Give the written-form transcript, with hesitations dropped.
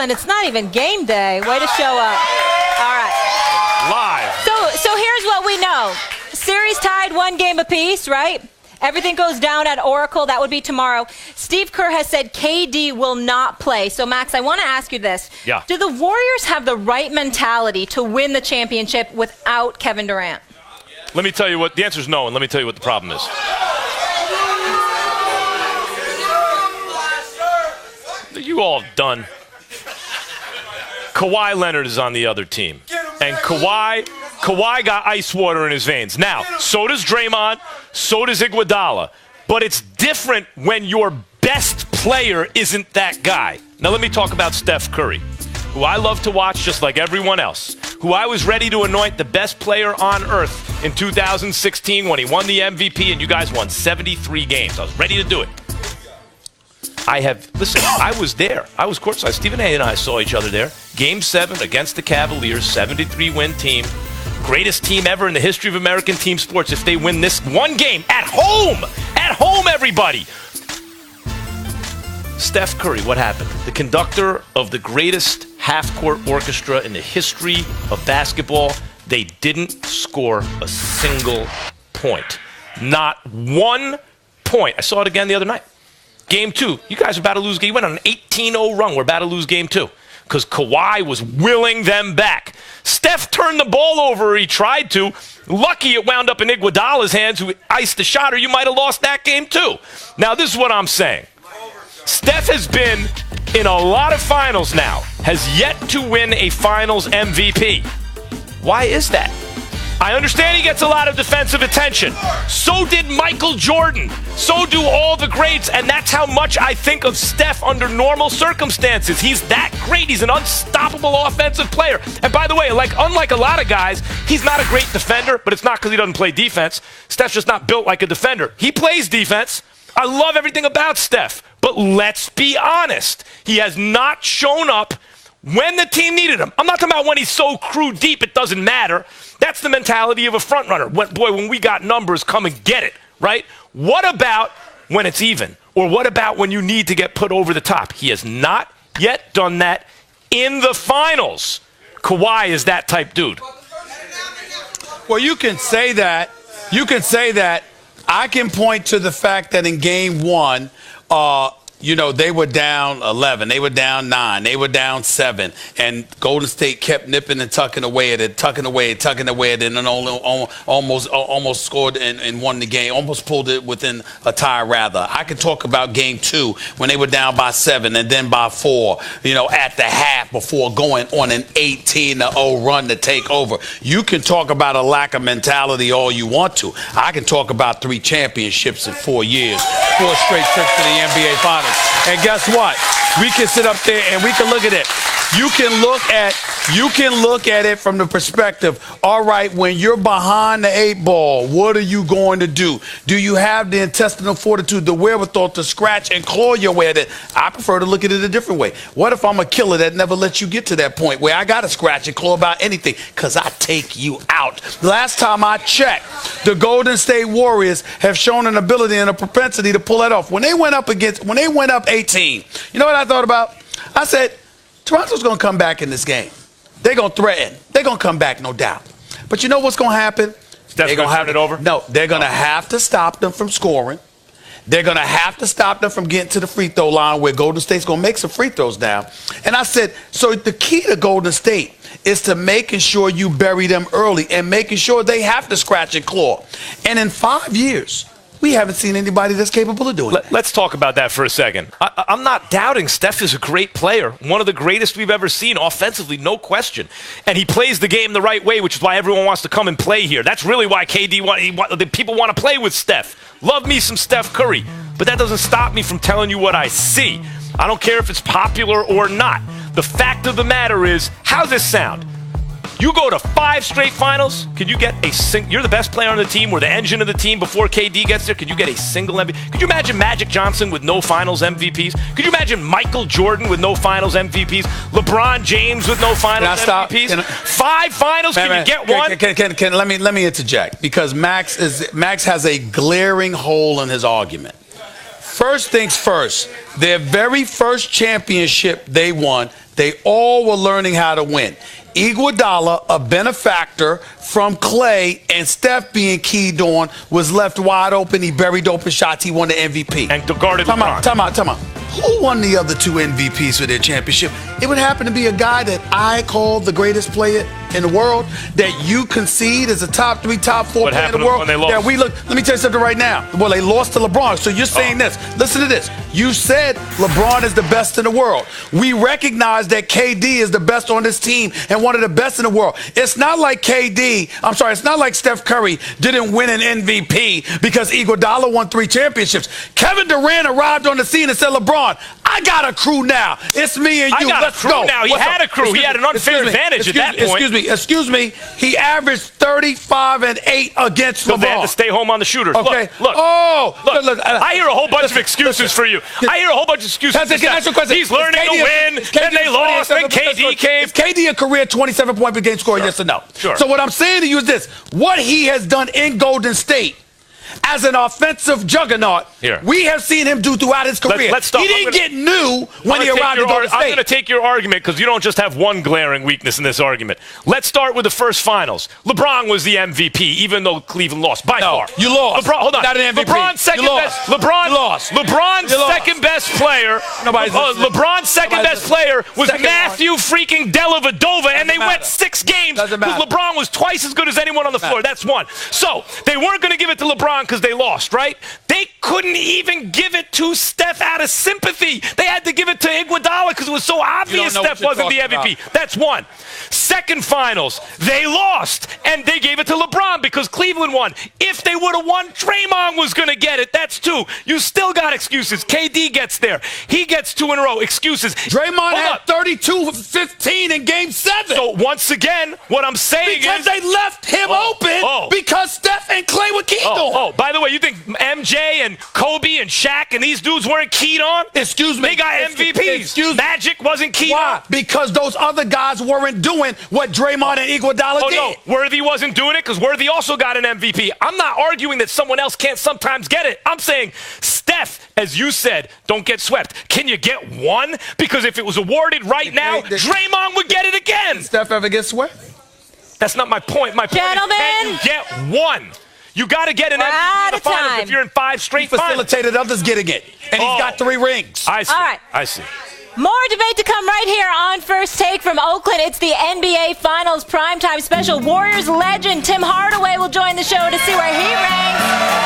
Brooklyn. It's not even game day. Way to show up. All right. Live. So here's what we know. Series tied 1 game apiece, right? Everything goes down at Oracle. That would be tomorrow. Steve Kerr has said KD will not play. So, Max, I want to ask you this. Yeah. Do the Warriors have the right mentality to win the championship without Kevin Durant? Let me tell you what the answer is no, and let me tell you what the problem is. You all done. Kawhi Leonard is on the other team. And Kawhi got ice water in his veins. Now, so does Draymond, so does Iguodala. But it's different when your best player isn't that guy. Now, let me talk about Steph Curry, who I love to watch just like everyone else, who I was ready to anoint the best player on earth in 2016 when he won the MVP and you guys won 73 games. I was ready to do it. Listen, I was there. I was courtside. Stephen A. and I saw each other there. Game 7 against the Cavaliers, 73-win team. Greatest team ever in the history of American team sports if they win this one game at home. At home, everybody. Steph Curry, what happened? The conductor of the greatest half-court orchestra in the history of basketball, they didn't score a single point. Not 1 point. I saw it again the other night. Game 2, you guys are about to lose. You went on an 18-0 run. We're about to lose game 2 because Kawhi was willing them back. Steph turned the ball over. He tried to. Lucky it wound up in Iguodala's hands, who iced the shot, or you might have lost that game too. Now, this is what I'm saying. Steph has been in a lot of finals now, has yet to win a finals MVP. Why is that? I understand he gets a lot of defensive attention. So did Michael Jordan. So do all the greats, and that's how much I think of Steph under normal circumstances. He's that great. He's an unstoppable offensive player. And by the way, unlike a lot of guys, he's not a great defender, but it's not because he doesn't play defense. Steph's just not built like a defender. He plays defense. I love everything about Steph, but let's be honest. He has not shown up when the team needed him. I'm not talking about when he's so crew deep it doesn't matter. That's the mentality of a front runner. When we got numbers, come and get it, right? What about when it's even? Or what about when you need to get put over the top? He has not yet done that in the finals. Kawhi is that type dude. Well, you can say that. You can say that. I can point to the fact that in game 1, they were down 11, they were down 9, they were down 7, and Golden State kept nipping and tucking away at it, and then almost scored and won the game, almost pulled it within a tie, rather. I can talk about game 2 when they were down by 7 and then by 4, at the half before going on an 18-0 run to take over. You can talk about a lack of mentality all you want to. I can talk about 3 championships in 4 years, 4 straight trips to the NBA Finals. And guess what? We can sit up there and we can look at it. You can look at it from the perspective, all right, when you're behind the 8 ball, what are you going to do? Do you have the intestinal fortitude, the wherewithal to scratch and claw your way at it? I prefer to look at it a different way. What if I'm a killer that never lets you get to that point where I got to scratch and claw about anything because I take you out? Last time I checked, the Golden State Warriors have shown an ability and a propensity to pull that off. When they went up 18, you know what I thought about? I said, Toronto's going to come back in this game. They're going to threaten. They're going to come back, no doubt. But you know what's going to happen? Steph's going to turn it over? No, they're going to have to stop them from scoring. They're going to have to stop them from getting to the free throw line where Golden State's going to make some free throws now. And I said, so the key to Golden State is to making sure you bury them early and making sure they have to scratch and claw. And in 5 years, we haven't seen anybody that's capable of doing it. Let's talk about that for a second. I'm not doubting Steph is a great player, one of the greatest we've ever seen offensively, no question. And he plays the game the right way, which is why everyone wants to come and play here. That's really why the people want to play with Steph. Love me some Steph Curry. But that doesn't stop me from telling you what I see. I don't care if it's popular or not. The fact of the matter is, how's this sound? You go to 5 straight finals, could you get you're the best player on the team, we're the engine of the team before KD gets there, could you get a single MVP? Could you imagine Magic Johnson with no finals MVPs? Could you imagine Michael Jordan with no finals MVPs? LeBron James with no finals MVPs? 5 finals, can you get one? Let me interject, because Max has a glaring hole in his argument. First things first, their very first championship they won, They all were learning how to win. Iguodala, a benefactor from Clay and Steph being keyed on, was left wide open. He buried open shots. He won the MVP. And guarded LeBron. Time out. Who won the other 2 MVPs for their championship? It would happen to be a guy that I call the greatest player in the world, that you concede as a top 3, top 4 player in the world. When they lost? Let me tell you something right now. Well, they lost to LeBron. So you're saying this. Listen to this. You said LeBron is the best in the world. We recognize that KD is the best on this team and one of the best in the world. It's not like it's not like Steph Curry didn't win an MVP because Iguodala won 3 championships. Kevin Durant arrived on the scene and said, LeBron, I got a crew now. It's me and you. Let's go. Now. He had a crew. He had an unfair advantage at that point. Excuse me. He averaged 35 and 8 against LeBron. They had to stay home on the shooters. Okay. Look. I hear a whole bunch of excuses for you. I hear a whole bunch of excuses. He's learning to win, and they lost, and KD came. Is KD a career 27-point per game scorer, yes or no? Sure. So what I'm saying to you is this. What he has done in Golden State as an offensive juggernaut, we have seen him do throughout his career. Let's stop. He didn't get new when he arrived in Golden State. I'm going to take your argument because you don't just have one glaring weakness in this argument. Let's start with the first finals. LeBron was the MVP, even though Cleveland lost by far. You lost. Hold on. Not an MVP. LeBron's second best. LeBron's second best player. LeBron's second best player was Matthew freaking Dellavedova, and they went 6 games because LeBron was twice as good as anyone on the floor. That's one. So they weren't going to give it to LeBron because they lost, right? They couldn't even give it to Steph out of sympathy. They had to give it to Iguodala because it was so obvious Steph wasn't the MVP. That's one. Second finals, they lost, and they gave it to LeBron because Cleveland won. If they would have won, Draymond was going to get it. That's 2. You still got excuses. KD gets there. He gets 2 in a row. Excuses. Draymond had 32-15 in Game 7. So once again, what I'm saying because they left him open because Steph and Clay were keyed on. By the way, you think MJ and Kobe and Shaq and these dudes weren't keyed on? Excuse me. They got MVPs. Magic wasn't keyed on. Why? Because those other guys weren't doing what Draymond and Iguodala did. No, Worthy wasn't doing it because Worthy also got an MVP. I'm not arguing that someone else can't sometimes get it. I'm saying Steph, as you said, don't get swept. Can you get 1? Because if it was awarded right now, Draymond would get it again. Did Steph ever get swept? That's not my point. My point is, can you get 1? You got to get an MVP in the finals if you're in 5 straight finals. He facilitated others getting it, and he's got 3 rings. I see. All right. I see. More debate to come right here on First Take from Oakland. It's the NBA Finals primetime special. Warriors legend Tim Hardaway will join the show to see where he ranks.